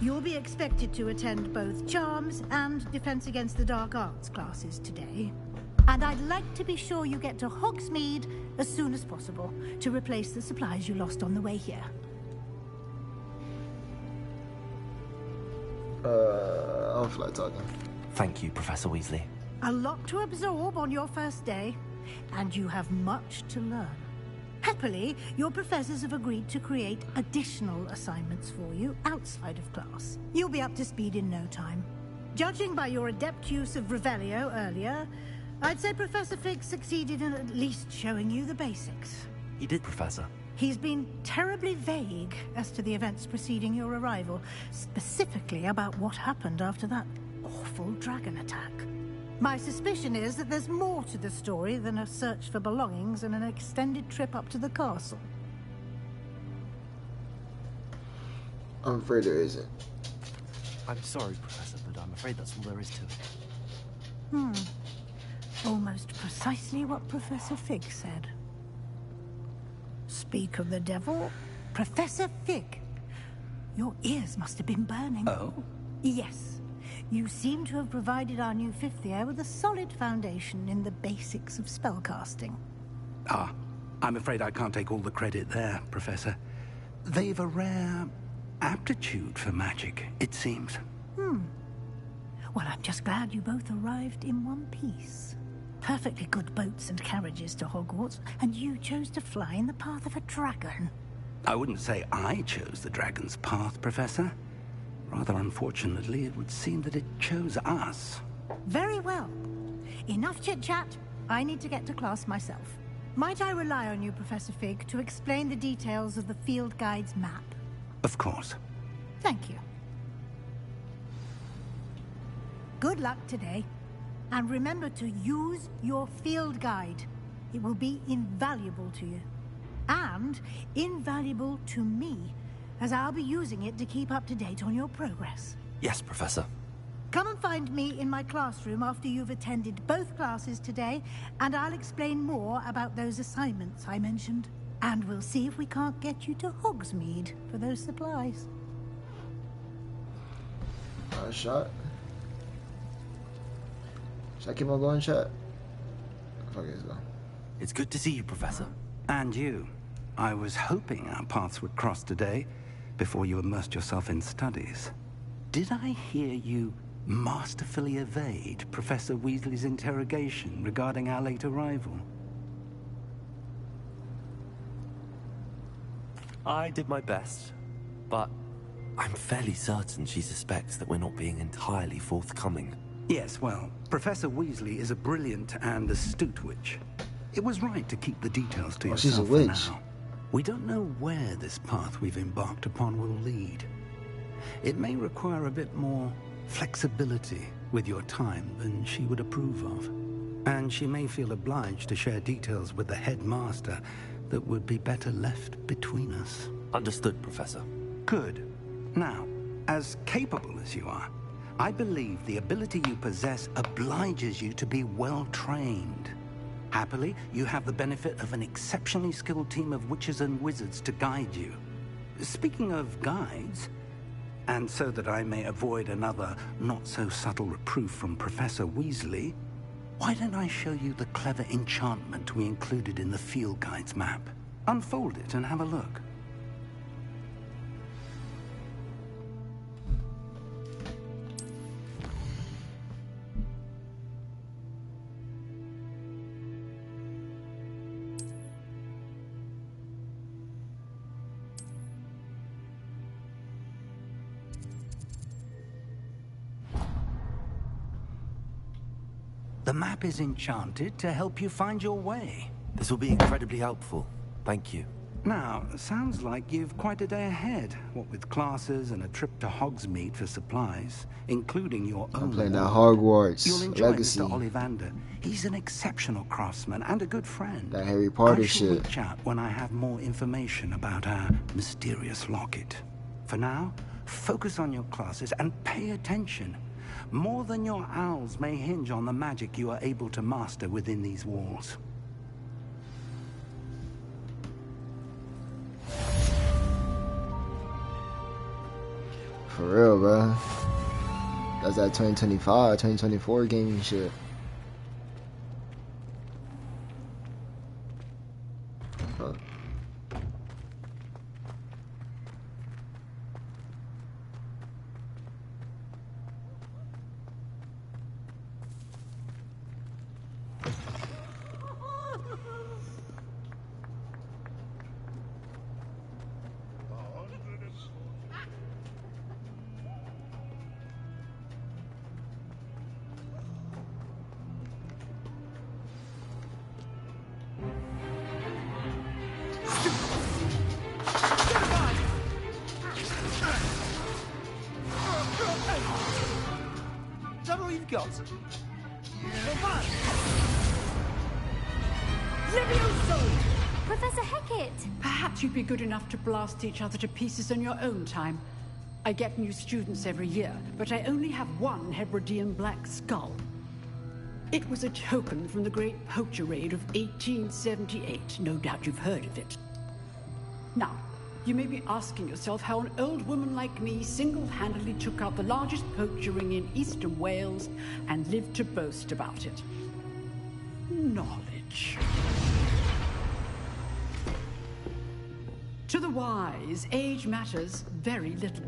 You'll be expected to attend both Charms and Defense Against the Dark Arts classes today. And I'd like to be sure you get to Hogsmeade as soon as possible to replace the supplies you lost on the way here. I'll fly talking. Thank you, Professor Weasley. A lot to absorb on your first day, and you have much to learn. Happily, your professors have agreed to create additional assignments for you outside of class. You'll be up to speed in no time. Judging by your adept use of Revelio earlier, I'd say Professor Fig succeeded in at least showing you the basics. He did, Professor. He's been terribly vague as to the events preceding your arrival, specifically about what happened after that awful dragon attack. My suspicion is that there's more to the story than a search for belongings and an extended trip up to the castle. I'm afraid there isn't. I'm sorry, Professor, but I'm afraid that's all there is to it. Almost precisely what Professor Fig said. Speak of the devil, Professor Fig. Your ears must have been burning. Oh? Yes. You seem to have provided our new fifth year with a solid foundation in the basics of spellcasting. Ah, I'm afraid I can't take all the credit there, Professor. They've a rare aptitude for magic, it seems. Well, I'm just glad you both arrived in one piece. perfectly good boats and carriages to Hogwarts, and you chose to fly in the path of a dragon. I wouldn't say I chose the dragon's path, Professor. Rather unfortunately, it would seem that it chose us. Very well. Enough chit-chat. I need to get to class myself. Might I rely on you, Professor Fig, to explain the details of the field guide's map? Of course. Thank you. Good luck today. And remember to use your field guide. It will be invaluable to you. And invaluable to me, as I'll be using it to keep up to date on your progress. Yes, Professor. Come and find me in my classroom after you've attended both classes today, and I'll explain more about those assignments I mentioned. And we'll see if we can't get you to Hogsmeade for those supplies. Shot. Should I keep on going, shot? Fuck it, let's go. It's good to see you, Professor. And you. I was hoping our paths would cross today, before you immersed yourself in studies. Did I hear you masterfully evade Professor Weasley's interrogation regarding our late arrival? I did my best, but I'm fairly certain she suspects that we're not being entirely forthcoming. Yes, well, Professor Weasley is a brilliant and astute witch. It was right to keep the details to yourself she's a witch. for now. We don't know where this path we've embarked upon will lead. It may require a bit more flexibility with your time than she would approve of. And she may feel obliged to share details with the headmaster that would be better left between us. Understood, Professor. Good. Now, as capable as you are, I believe the ability you possess obliges you to be well trained. Happily, you have the benefit of an exceptionally skilled team of witches and wizards to guide you. Speaking of guides, and so that I may avoid another not-so-subtle reproof from Professor Weasley, why don't I show you the clever enchantment we included in the field guide's map? Unfold it and have a look. The map is enchanted to help you find your way. This will be incredibly helpful. Thank you. Now, sounds like you've quite a day ahead, what with classes and a trip to Hogsmeade for supplies, including your own. I'm playing that Hogwarts You'll enjoy Legacy. Mr. Ollivander. He's an exceptional craftsman and a good friend. That Harry Potter I shall shit. reach out when I have more information about our mysterious locket. For now, focus on your classes and pay attention. More than your owls may hinge on the magic you are able to master within these walls. For real, bro. That's that 2025, 2024 gaming shit. Huh. Is that all you've got? Professor Hecat! Perhaps you'd be good enough to blast each other to pieces in your own time. I get new students every year, but I only have one Hebridean black skull. It was a token from the Great Poacher Raid of 1878. No doubt you've heard of it. Now, you may be asking yourself how an old woman like me single-handedly took out the largest poacher ring in eastern Wales and lived to boast about it. Knowledge. To the wise, age matters very little.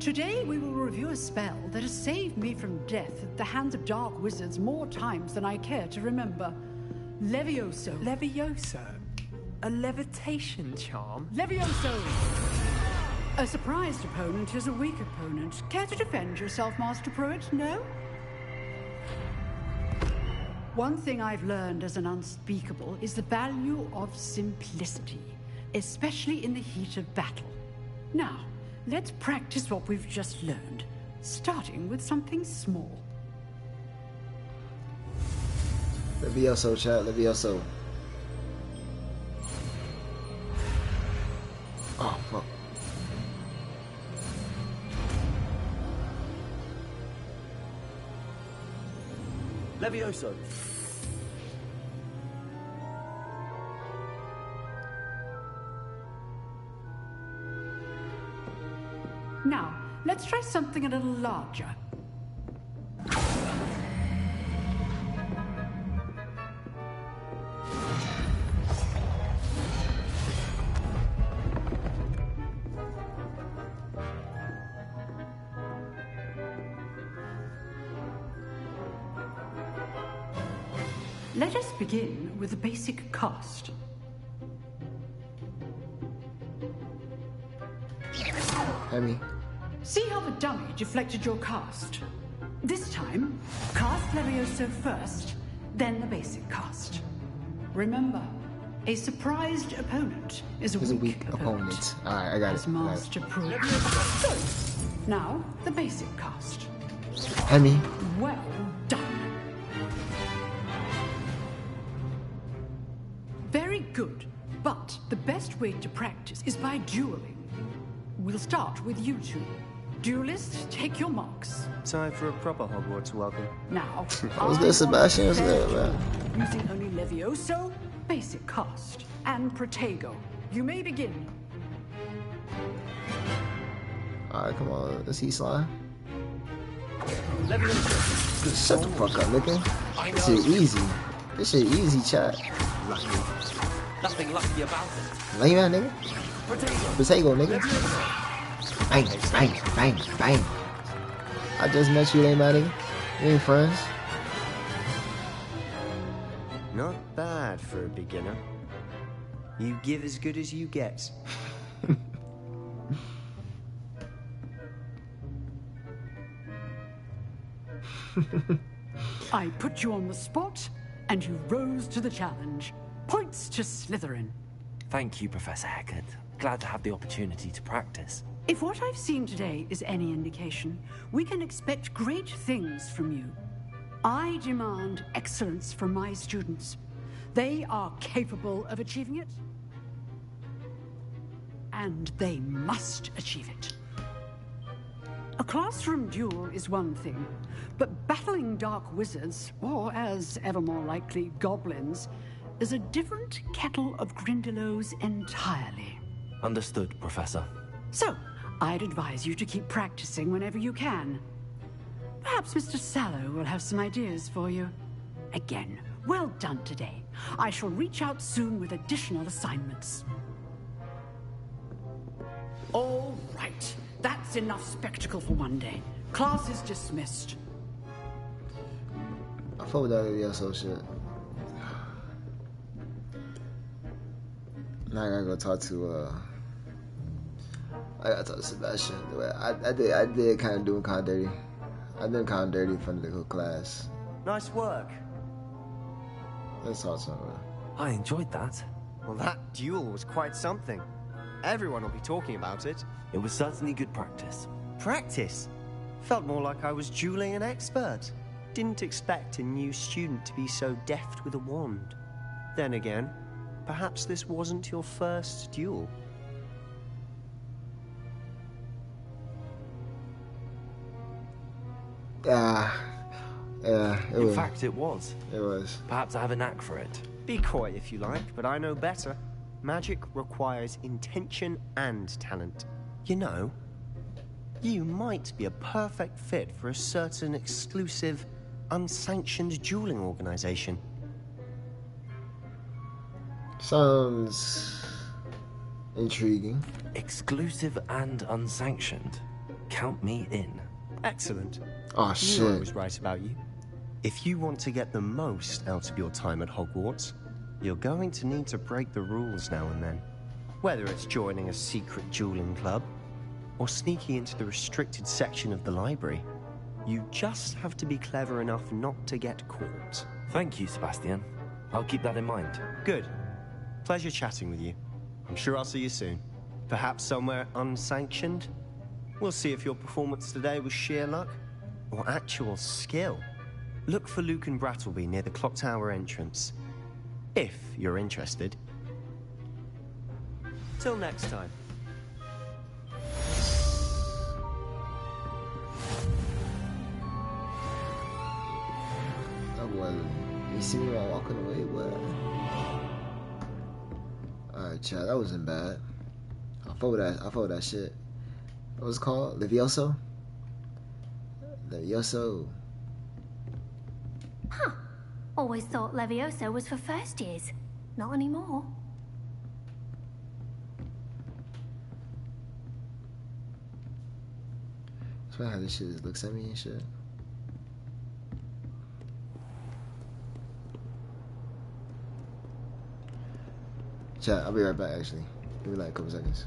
Today we will review a spell that has saved me from death at the hands of dark wizards more times than I care to remember. Levioso. Levioso? A levitation charm? Levioso! A surprised opponent is a weak opponent. Care to defend yourself, Master Pruitt? No? One thing I've learned as an unspeakable is the value of simplicity, especially in the heat of battle. Now, let's practice what we've just learned, starting with something small. Levioso, chat. Levioso. Oh, fuck. Levioso. Now, let's try something a little larger. Let us begin with the basic cast. Hemi. See how the dummy deflected your cast? This time, cast Levioso first, then the basic cast. Remember, a surprised opponent is a weak opponent. Alright, I got As it. Master Pruitt. Now, the basic cast. Hemi. Well done. Very good, but the best way to practice is by dueling. We'll start with you two. Duelists, take your marks. Time for a proper Hogwarts welcome. Now, What's good, Sebastian? What's good, man? using only Levioso, basic cast, and Protego. You may begin. Alright, come on. Is he slime? Levioso. Shut the fuck up, nigga. This shit easy. This shit easy, chat. Lucky. Nothing lucky about it. Lame out, nigga. Protego, nigga. Bang, bang, bang, bang. I just met you, lame out, nigga. We ain't friends. Not bad for a beginner. You give as good as you get. I put you on the spot, and you rose to the challenge. Points to Slytherin. Thank you, Professor Hecat. Glad to have the opportunity to practice. If what I've seen today is any indication, we can expect great things from you. I demand excellence from my students. They are capable of achieving it, and they must achieve it. A classroom duel is one thing, but battling dark wizards, or as ever more likely, goblins, is a different kettle of Grindylows entirely. Understood, Professor. So, I'd advise you to keep practicing whenever you can. Perhaps Mr. Sallow will have some ideas for you. Again, well done today. I shall reach out soon with additional assignments. All right. That's enough spectacle for one day. Class is dismissed. I fuck with that Levioso shit. Now I gotta go talk to I gotta talk to Sebastian. I did kind of do him kind of dirty. I did him kind of dirty in front of the whole class. Nice work. Let's talk to him. I enjoyed that. Well, that duel was quite something. Everyone will be talking about it. It was certainly good practice. Practice? Felt more like I was dueling an expert. Didn't expect a new student to be so deft with a wand. Then again, perhaps this wasn't your first duel. Yeah, it was. In fact, it was. It was. Perhaps I have a knack for it. Be coy if you like, but I know better. Magic requires intention and talent. You know, you might be a perfect fit for a certain exclusive, unsanctioned dueling organization. Sounds intriguing. Exclusive and unsanctioned. Count me in. Excellent. Oh, You knew I shit. was right about you. If you want to get the most out of your time at Hogwarts, you're going to need to break the rules now and then. Whether it's joining a secret dueling club, or sneaking into the restricted section of the library, you just have to be clever enough not to get caught. Thank you, Sebastian. I'll keep that in mind. Good. Pleasure chatting with you. I'm sure I'll see you soon. Perhaps somewhere unsanctioned? We'll see if your performance today was sheer luck or actual skill. Look for Luke and Brattleby near the clock tower entrance, if you're interested. Till next time. Oh, well, you see me while walking away? What? Alright, chat, that wasn't bad. I fold that shit. What was it called? Levioso? Levioso. Huh. Always thought Levioso was for first years. Not anymore. That's why how this shit just looks at me and shit. Chat, I'll be right back actually. Give me like a couple seconds.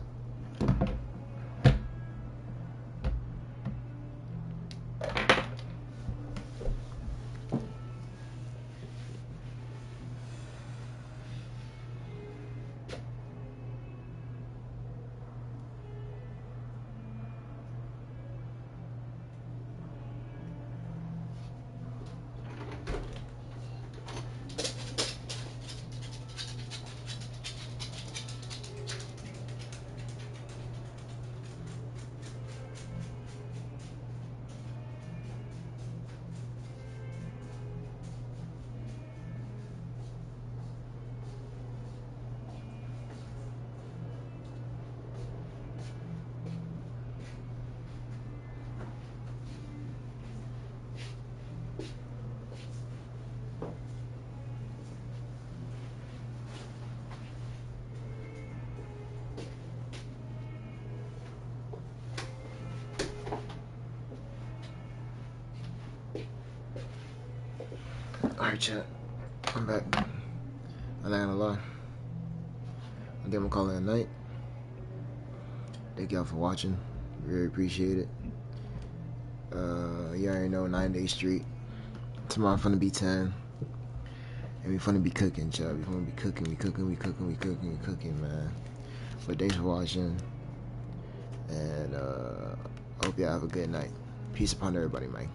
Alright, chat. I'm back. I'm not gonna lie. I think I'm gonna call it a night. Thank y'all for watching. Really appreciate it. You already know 9-Day Street. Tomorrow I'm finna be 10. And we finna be cooking, chat. We finna be cooking, we cooking, man. But thanks for watching. And hope y'all have a good night. Peace upon everybody, man.